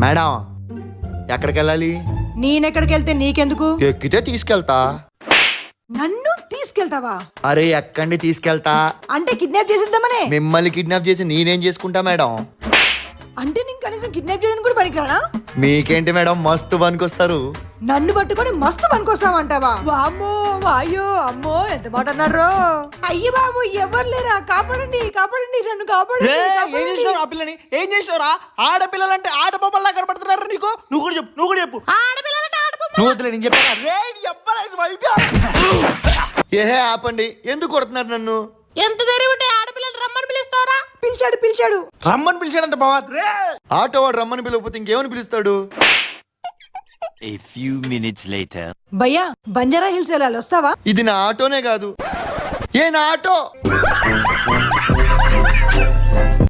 Madam ఎక్కడికి వెళ్ళాలి? నేనెక్కడికి వెళ్తే నీకెందుకు? ఎక్కితే తీసుకెళ్తా. నన్ను తీసుకెళ్తావా? అరే ఎక్కండి తీసుకెళ్తా. అంటే కిడ్నాప్ చేసిద్దామనే? మిమ్మల్ని కిడ్నాప్ చేసి నేనేం చేసుకుంటా మేడం? అంటే నేను కనీసం కిడ్నాప్ చేయడానికి కూడా పనికిరానా? మీకేంటి మేడం మస్తు పనికొస్తారు. నన్ను పట్టుకొని మస్తు పనికొస్తామంటావా? వామ్మో వాయో అమ్మో ఎంత మాట అన్నారు. అయ్య బాబు ఎవరు లేరా, కాపాడండి కాపాడండి నన్ను కాపాడండి. ఏం చేసినావు ఆ పిల్లని? ఏం చేసినావురా? ఆడపిల్లలంటే ఆడపమ్మల్లా కనపడుతున్నారు నీకు. నువ్వు కూడా చెప్పు ఆడపిల్లలంటే నువ్వు వద్దులే, నేను చెప్పాను. ఏహే ఆపండి, ఎందుకు కొడుతున్నారు నన్ను? ఎంత ధైర్యం ఉంటే ఆడపిల్లలు రమ్మని పిలుస్తారా? పిలిచాడు రమ్మని పిలిచాడంట బావా. ఆటో వాడు రమ్మని పిలవకపోతే ఇంకేమని పిలుస్తాడు? A few minutes later. భయ్యా బంజారా హిల్స్ వెళ్ళాలి, వస్తావా? ఇది నా ఆటోనే కాదు, ఏ నా ఆటో.